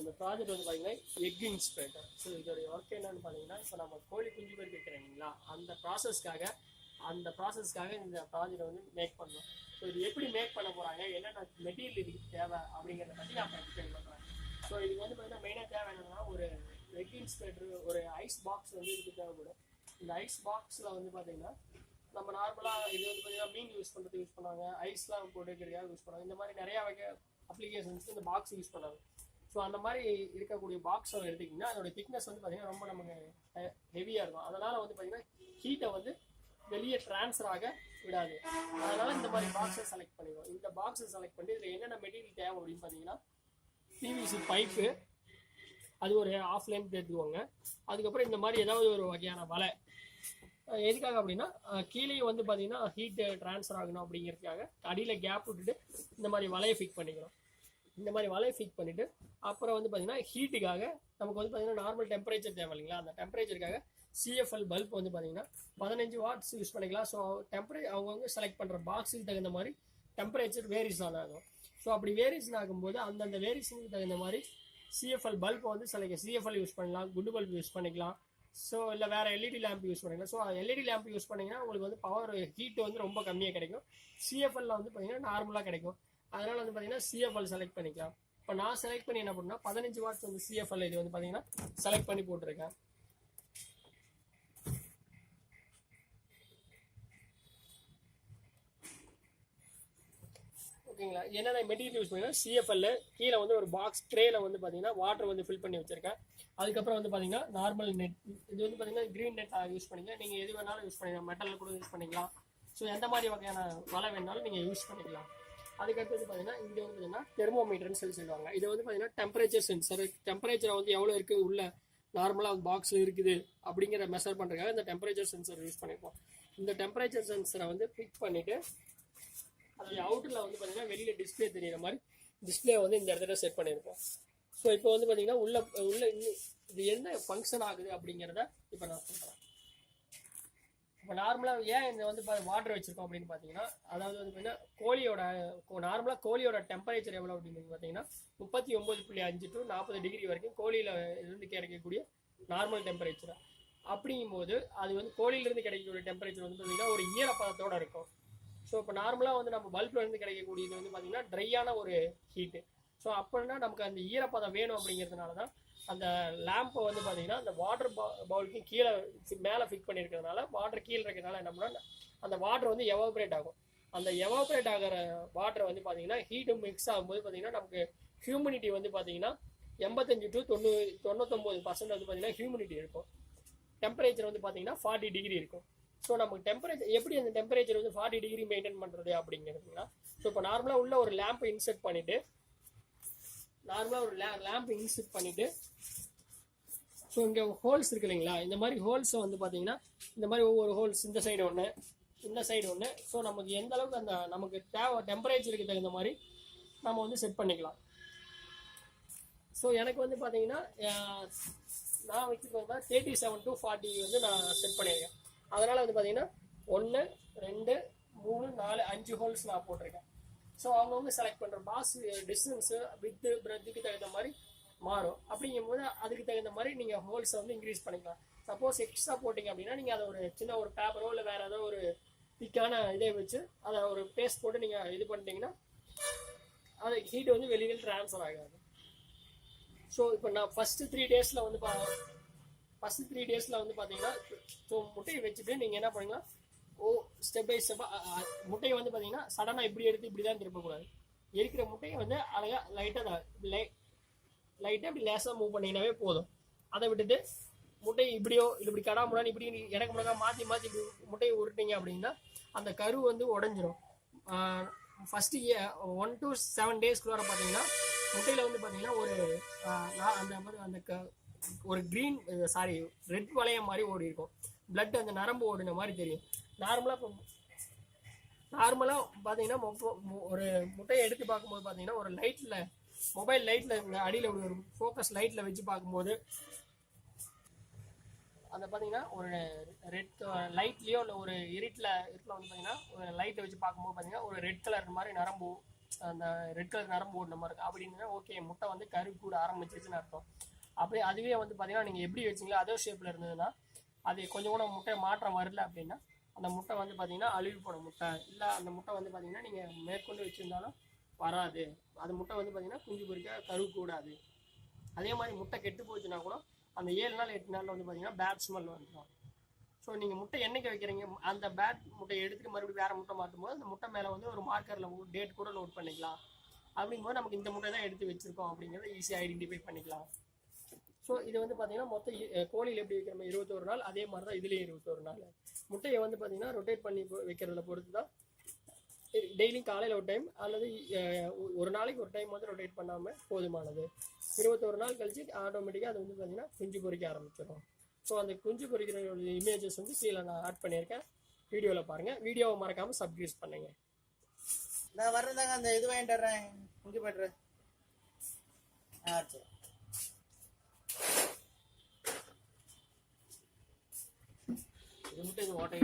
இந்த ப்ராஜெக்ட் வந்து பார்த்தீங்கன்னா எக் இன்ஸ்பெக்டர். ஸோ இதோடைய ஒர்க் என்னன்னு பார்த்தீங்கன்னா, இப்போ நம்ம கோழி குஞ்சு பேர் கேட்குறேன் இல்லைங்களா, அந்த ப்ராசஸ்க்காக இந்த ப்ராஜெக்ட் வந்து மேக் பண்ணோம். ஸோ இது எப்படி மேக் பண்ண போகிறாங்க, என்னென்ன மெட்டீரியல் இதுக்கு தேவை அப்படிங்கிறத பற்றி நான் எக்ஸ்பிளைன் பண்ணுறேன். ஸோ இதுக்கு வந்து பார்த்தீங்கன்னா மெயினாக தேவை என்னென்னா, ஒரு எக் இன்ஸ்பெக்டர், ஒரு ஐஸ் பாக்ஸ் வந்து இதுக்கு தேவைப்படும். இந்த ஐஸ் பாக்ஸில் வந்து பார்த்தீங்கன்னா நம்ம நார்மலாக இது வந்து பார்த்தீங்கன்னா மீன் யூஸ் பண்ணுறதுக்கு யூஸ் பண்ணுவாங்க, ஐஸ்லாம் போட்டுக்கிறதுக்காக யூஸ் பண்ணுவாங்க. இந்த மாதிரி நிறையா வகை அப்ளிகேஷன்ஸ்க்கு இந்த பாக்ஸ் யூஸ் பண்ணாங்க. ஸோ அந்த மாதிரி இருக்கக்கூடிய பாக்ஸை எடுத்திங்கன்னா அதோட திக்னஸ் வந்து பார்த்தீங்கன்னா ரொம்ப நமக்கு ஹெவியாக இருக்கும். அதனால் வந்து பார்த்தீங்கன்னா ஹீட்டை வந்து வெளியே ட்ரான்ஸ்ஃபர் ஆக விடாது. அதனால் இந்த மாதிரி பாக்ஸை செலக்ட் பண்ணிடுவோம். இந்த பாக்ஸை செலக்ட் பண்ணி இதில் என்னென்ன மெட்டீரியல் தேவை அப்படின்னு பார்த்தீங்கன்னா, பிவிசி பைப்பு, அது ஒரு ஆஃப் லென்த் எடுத்துக்கோங்க. அதுக்கப்புறம் இந்த மாதிரி ஏதாவது ஒரு வகையான வலை. எதுக்காக அப்படின்னா, கீழே வந்து பார்த்தீங்கன்னா ஹீட்டு ட்ரான்ஸ்ஃபர் ஆகணும் அப்படிங்கிறதுக்காக அடியில் கேப் விட்டுட்டு இந்த மாதிரி வலையை ஃபிக் பண்ணிக்கிறோம். இந்த மாதிரி வலையை ஃபிக் பண்ணிவிட்டு அப்புறம் வந்து பார்த்தீங்கன்னா ஹீட்டுக்காக நமக்கு வந்து பார்த்தீங்கன்னா நார்மல் டெம்பரேச்சர் தேவை இல்லைங்களா, அந்த டெம்பரேச்சருக்காக சிஎஃப்எல் பல்ப் வந்து பார்த்தீங்கன்னா 15 வாட்ஸ் யூஸ் பண்ணிக்கலாம். ஸோ அவங்க செலக்ட் பண்ணுற பாக்ஸுக்கு தகுந்த மாதிரி டெம்பரேச்சர் வேரிஸ் ஆகும். ஸோ அப்படி வேரிஸ் ஆகும்போது அந்தந்த வேரிஸுக்கு தகுந்த மாதிரி சிஎஃப்எல் பல்ப் வந்து சிஎஃப்எல் யூஸ் பண்ணலாம், குண்டு பல்ப் யூஸ் பண்ணிக்கலாம். ஸோ இல்லை வேறு எல்இடி லேம்ப் யூஸ் பண்ணிக்கலாம். ஸோ எல்இடி லேம்ப் யூஸ் பண்ணிங்கன்னா உங்களுக்கு வந்து பவர் ஹீட்டு வந்து ரொம்ப கம்மியாக கிடைக்கும். சிஎஃப்எல்ல வந்து பார்த்தீங்கன்னா நார்மலாக கிடைக்கும். அதனால் வந்து பார்த்தீங்கன்னா சிஎஃப்எல் செலக்ட் பண்ணிக்கலாம். இப்போ நான் செலக்ட் பண்ணி என்ன பண்ணால் 15 வாட்ஸ் வந்து சிஎஃப்எல் இது வந்து பார்த்தீங்கன்னா செலக்ட் பண்ணி போட்டிருக்கேன். ஓகேங்களா. என்னென்ன மெட்டீரியல் யூஸ் பண்ணிங்கன்னா, சிஎஃப்எல் கீழே வந்து ஒரு பாக்ஸ் ட்ரேல வந்து பார்த்தீங்கன்னா வாட்டர் வந்து ஃபில் பண்ணி வச்சிருக்கேன். அதுக்கப்புறம் வந்து பார்த்தீங்கன்னா நார்மல் நெட், இது வந்து பார்த்தீங்கன்னா க்ரீன் நெட் யூஸ் பண்ணிக்கலாம். நீங்கள் எது வேணாலும் யூஸ் பண்ணிக்கலாம், மெட்டலில் கூட யூஸ் பண்ணிக்கலாம். ஸோ எந்த மாதிரி வகையான வலை வேணாலும் நீங்கள் யூஸ் பண்ணிக்கலாம். அதுக்கடுத்து வந்து பார்த்தீங்கன்னா இங்கே வந்து பார்த்தீங்கன்னா தெர்மோமீட்டர்னு சொல்லுவாங்க. இதை வந்து பார்த்தீங்கன்னா டெம்பரேச்சர் சென்சர், டெம்பரேச்சர் வந்து எவ்வளோ இருக்குது உள்ள நார்மலாக பாக்ஸில் இருக்குது அப்படிங்கிற மெஷர் பண்ணுறதுக்காக இந்த டெம்பரேச்சர் சென்சர் யூஸ் பண்ணியிருக்கோம். இந்த டெம்பரேச்சர் சென்சரை வந்து ஃபிக்ஸ் பண்ணிவிட்டு அதோடைய அவுட்டரில் வந்து பார்த்தீங்கன்னா வெளியில் டிஸ்பிளே தெரிகிற மாதிரி டிஸ்பிளே வந்து இந்த இடத்துல செட் பண்ணியிருக்கோம். ஸோ இப்போ வந்து பார்த்தீங்கன்னா உள்ள இது என்ன ஃபங்க்ஷன் ஆகுது அப்படிங்கிறத இப்போ நான் சொல்கிறேன். இப்போ நார்மலாக ஏன் இந்த வந்து வாட்டர் வச்சுருக்கோம் அப்படின்னு பார்த்தீங்கன்னா, அதாவது வந்து பார்த்தீங்கன்னா நார்மலாக கோழியோட டெம்பரேச்சர் எவ்வளோ அப்படின்னு பார்த்தீங்கன்னா 39.5 to 40 டிகிரி வரைக்கும் கோழியில் இருந்து கிடைக்கக்கூடிய நார்மல் டெம்பரேச்சர். அப்படிங்கும்போது அது வந்து கோழியிலேருந்து கிடைக்கக்கூடிய டெம்பரேச்சர் வந்து பார்த்தீங்கன்னா ஒரு ஈரப்பதத்தோடு இருக்கும். ஸோ இப்போ நார்மலாக வந்து நம்ம பல்பில் இருந்து கிடைக்கக்கூடியது வந்து பார்த்தீங்கன்னா ட்ரையான ஒரு ஹீட்டு. ஸோ அப்படின்னா நமக்கு அந்த ஈரப்பதம் வேணும் அப்படிங்கிறதுனால தான் அந்த லேம்பை வந்து பார்த்தீங்கன்னா அந்த வாட்டர் பவுலுக்கு கீழே மேலே ஃபிக்ஸ் பண்ணியிருக்கிறதுனால வாட்டர் கீழே இருக்கிறதுனால என்ன பண்ணால் அந்த வாட்டர் வந்து எவாப்ரேட் ஆகும். அந்த எவாப்ரேட் ஆகிற வாட்டர் வந்து பார்த்தீங்கன்னா ஹீட்டும் மிக்ஸ் ஆகும்போது பார்த்தீங்கன்னா நமக்கு ஹியூமிடிட்டி வந்து பார்த்தீங்கன்னா 85 to 99% வந்து பார்த்தீங்கன்னா ஹியூமிடிட்டி இருக்கும். டெம்பரேச்சர் வந்து பார்த்தீங்கன்னா 40 டிகிரி இருக்கும். ஸோ நமக்கு டெம்பரேச்சர் எப்படி அந்த டெம்பரேச்சர் வந்து 40 டிகிரி மெயின்டைன் பண்ணுறது அப்படிங்கிறதுனா, ஸோ இப்போ நார்மலாக உள்ள ஒரு லேம்பை இன்செர்ட் பண்ணிவிட்டு ஸோ இங்கே ஹோல்ஸ் இருக்கு இல்லைங்களா, இந்த மாதிரி ஹோல்ஸை வந்து பார்த்தீங்கன்னா இந்த மாதிரி ஒவ்வொரு ஹோல்ஸ் இந்த சைடு ஒன்று, இந்த சைடு ஒன்று. ஸோ நமக்கு எந்த அளவுக்கு அந்த நமக்கு தேவை டெம்பரேச்சருக்கு தகுந்த மாதிரி நம்ம வந்து செட் பண்ணிக்கலாம். ஸோ எனக்கு வந்து பார்த்தீங்கன்னா நான் வச்சுருக்கேன்னா 37 to 40 வந்து நான் செட் பண்ணியிருக்கேன். அதனால் வந்து பார்த்தீங்கன்னா 1 2 3 4 5 ஹோல்ஸ் நான் போட்டிருக்கேன். ஸோ அவங்கவுங்க செலக்ட் பண்ணுற பாஸ் டிஸ்டன்ஸு வித்து பிரெத்துக்கு தகுந்த மாதிரி மாறும். அப்படிங்கும்போது அதுக்கு தகுந்த மாதிரி நீங்கள் ஹோல்ஸை வந்து இன்க்ரீஸ் பண்ணிக்கலாம். சப்போஸ் எக்ஸ்ட்ரா போட்டிங்க அப்படின்னா நீங்கள் அதை ஒரு சின்ன ஒரு பேப்பரோ இல்லை வேறு ஏதோ ஒரு திக்கான இதை வச்சு அதை ஒரு பேஸ்ட் போட்டு நீங்கள் இது பண்ணிட்டீங்கன்னா அது ஹீட் வந்து வெளியில் ட்ரான்ஸ்ஃபர் ஆகாது. ஸோ இப்போ நான் ஃபஸ்ட்டு 3 டேஸில் வந்து பார்த்தீங்கன்னா ஸோ முட்டையை வச்சுட்டு நீங்கள் என்ன பண்ணுங்கன்னா ஸ்டெப் பை ஸ்டெப்பாக முட்டையை வந்து பார்த்தீங்கன்னா சடனாக இப்படி எடுத்து இப்படி தான் திருப்பக்கூடாது. இருக்கிற முட்டையை வந்து அழகாக லைட்டாக இப்படி லேசாக மூவ் பண்ணிங்கனாவே போதும். அதை விட்டுட்டு முட்டையை இப்படியோ இல்லை இப்படி கடாமுடான்னு இப்படி எனக்கு முன்னாடி மாற்றி இப்படி முட்டையை உருட்டிங்க அப்படின்னா அந்த கரு வந்து உடஞ்சிரும். ஃபஸ்ட்டு 1 to 7 டேஸ்க்குள்ளார பார்த்தீங்கன்னா முட்டையில் வந்து பார்த்தீங்கன்னா ஒரு ரெட் வளையம் மாதிரி ஓடி இருக்கும். பிளட் அந்த நரம்பு ஓடின மாதிரி தெரியும். நார்மலாக பார்த்தீங்கன்னா ஒரு முட்டையை எடுத்து பார்க்கும்போது பார்த்தீங்கன்னா ஒரு மொபைல் லைட்டில் இந்த அடியில் ஒரு ஃபோக்கஸ் லைட்டில் வச்சு பார்க்கும்போது அந்த பார்த்தீங்கன்னா ஒரு ரெட் லைட்லேயோ இல்லை ஒரு இருட்டில் வந்து பார்த்தீங்கன்னா ஒரு லைட்டை வச்சு பார்க்கும்போது பார்த்தீங்கன்னா ஒரு ரெட் கலர் மாதிரி நரம்பு அந்த ரெட் கலர் நரம்பு ஓடின மாதிரி இருக்கும் அப்படின்னா ஓகே முட்டை வந்து கரு கூட ஆரம்பிச்சிருச்சுன்னு அர்த்தம். அப்படியே அதுவே வந்து பார்த்தீங்கன்னா நீங்கள் எப்படி வச்சிங்களோ அதே ஷேப்பில் இருந்ததுன்னா அது கொஞ்சம் கூட முட்டை மாற்றம் வரல அப்படின்னா அந்த முட்டை வந்து பார்த்தீங்கன்னா அழுவி போன முட்டை, இல்லை அந்த முட்டை வந்து பார்த்தீங்கன்னா நீங்கள் மேற்கொண்டு வச்சுருந்தாலும் வராது. அது முட்டை வந்து பார்த்தீங்கன்னா குஞ்சு பொறிக்க கரு கூடாது. அதே மாதிரி முட்டை கெட்டு போச்சுன்னா கூட அந்த 7 நாள் 8 நாளில் வந்து பார்த்தீங்கன்னா பேட் ஸ்மெல் வந்துடும். ஸோ நீங்கள் முட்டை என்னைக்கு வைக்கிறீங்க அந்த பேட் முட்டையை எடுத்துட்டு மறுபடியும் வேறு முட்டை மாற்றும் போது அந்த முட்டை மேலே வந்து ஒரு மார்க்கரில் டேட் கூட நோட் பண்ணிக்கலாம். அப்படிங்கும்போது நமக்கு இந்த முட்டை தான் எடுத்து வச்சுருக்கோம் அப்படிங்கிறத ஈஸியாக ஐடென்டிஃபை பண்ணிக்கலாம். ஸோ இது வந்து பார்த்தீங்கன்னா மொத்தம் கோழியில் எப்படி வைக்கிறோம் 21 நாள், அதே மாதிரி தான் இதுலேயும் 21 நாள். முட்டையை வந்து பார்த்தீங்கன்னா ரொட்டேட் பண்ணி வைக்கிறத பொறுத்து தான் டெய்லியும் காலையில் ஒரு டைம் அல்லது ஒரு நாளைக்கு ஒரு டைம் வந்து ரொட்டேட் பண்ணாமல் போதுமானது. 21 நாள் கழிச்சு ஆட்டோமேட்டிக்காக அது வந்து பார்த்தீங்கன்னா குஞ்சு பொறிக்க ஆரம்பிச்சிடும். ஸோ அந்த குஞ்சு பொறிக்கிற இமேஜஸ் வந்து கீழே நான் ஆட் பண்ணியிருக்கேன், வீடியோவில் பாருங்கள். வீடியோவை மறக்காமல் சப்ஸ்கிரைப் பண்ணுங்கள். நான் வர்றதாங்க அந்த இது வாங்கிட்டு வர்றேன், குஞ்சு பட்டுறேன். சரி. இது மட்டும் இது ஓட்டை